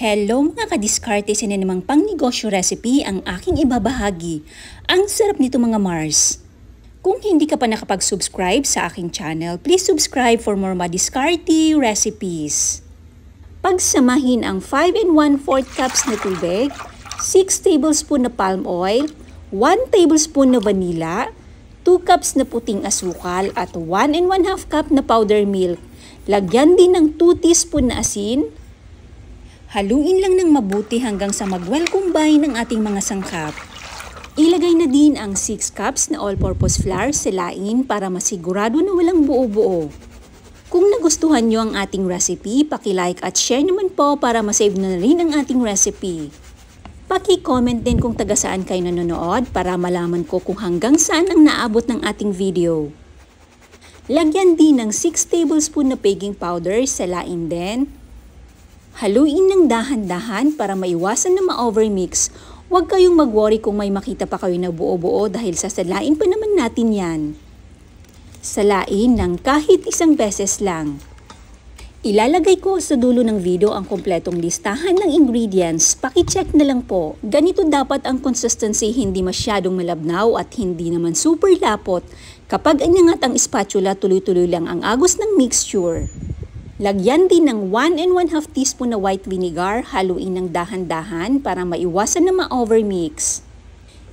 Hello mga kadiskarte, sa namang pangnegosyo recipe ang aking ibabahagi. Ang sarap nito mga Mars. Kung hindi ka pa nakapag-subscribe sa aking channel, please subscribe for more madiskarte recipes. Pagsamahin ang 5 and 1/4 cups na tubig, 6 tablespoon na palm oil, 1 tablespoon na vanilla, 2 cups na puting asukal at 1 and 1/2 cup na powder milk. Lagyan din ng 2 teaspoon na asin. Haluin lang ng mabuti hanggang sa mag-well combine ng ating mga sangkap. Ilagay na din ang 6 cups na all-purpose flour sa lain para masigurado na walang buo-buo. Kung nagustuhan nyo ang ating recipe, paki-like at share naman po para masave na rin ang ating recipe. Paki-comment din kung taga saan kayo nanonood para malaman ko kung hanggang saan ang naabot ng ating video. Lagyan din ng 6 tablespoon na baking powder sa lain din. Haluin ng dahan-dahan para maiwasan na ma-overmix. Huwag kayong mag-worry kung may makita pa kayo na buo-buo dahil sasalain pa naman natin yan. Salain ng kahit isang beses lang. Ilalagay ko sa dulo ng video ang kompletong listahan ng ingredients. Paki-check na lang po. Ganito dapat ang consistency, hindi masyadong malabnaw at hindi naman super lapot. Kapag anyangat ang spatula, tuloy-tuloy lang ang agos ng mixture. Lagyan din ng 1 and 1/2 teaspoon na white vinegar, haluin ng dahan-dahan para maiwasan na ma-overmix.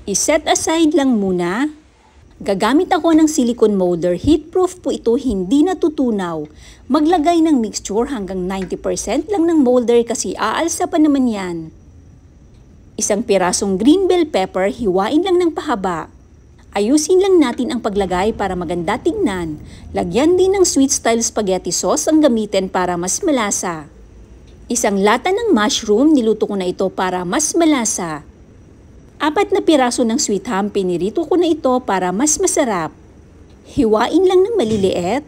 I-set aside lang muna. Gagamit ako ng silicone molder, heatproof po ito, hindi natutunaw. Maglagay ng mixture hanggang 90% lang ng molder kasi aalsa pa naman yan. Isang pirasong green bell pepper, hiwain lang ng pahaba. Ayusin lang natin ang paglagay para maganda tignan. Lagyan din ng sweet style spaghetti sauce ang gamitin para mas malasa. Isang lata ng mushroom, niluto ko na ito para mas malasa. 4 na piraso ng sweet ham, pinirito ko na ito para mas masarap. Hiwain lang ng maliliit.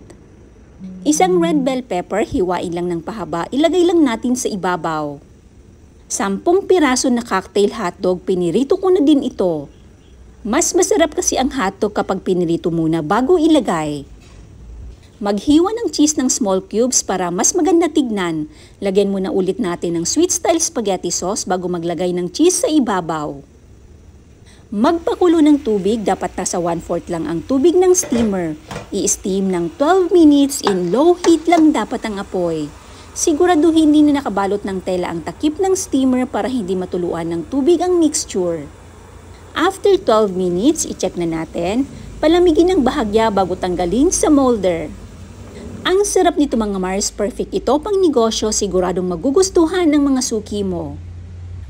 Isang red bell pepper, hiwain lang ng pahaba, ilagay lang natin sa ibabaw. 10 piraso na cocktail hotdog, pinirito ko na din ito. Mas masarap kasi ang hotdog kapag pinirito muna bago ilagay. Maghiwa ng cheese ng small cubes para mas maganda tignan. Lagyan muna ulit natin ng sweet style spaghetti sauce bago maglagay ng cheese sa ibabaw. Magpakulo ng tubig, dapat nasa 1/4 lang ang tubig ng steamer. I-steam ng 12 minutes, in low heat lang dapat ang apoy. Siguraduhin hindi na nakabalot ng tela ang takip ng steamer para hindi matuluan ng tubig ang mixture. After 12 minutes, i-check na natin. Palamigin ng bahagya bago tanggalin sa molder. Ang sarap nito mga Mars, perfect ito pang negosyo, siguradong magugustuhan ng mga suki mo.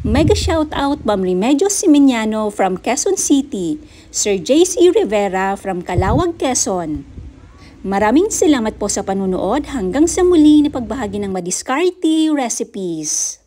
Mega shoutout Ma'am Remedios Simeniano from Quezon City, Sir JC Rivera from Calawag, Quezon. Maraming salamat po sa panunood, hanggang sa muli na pagbahagi ng madiskarte recipes.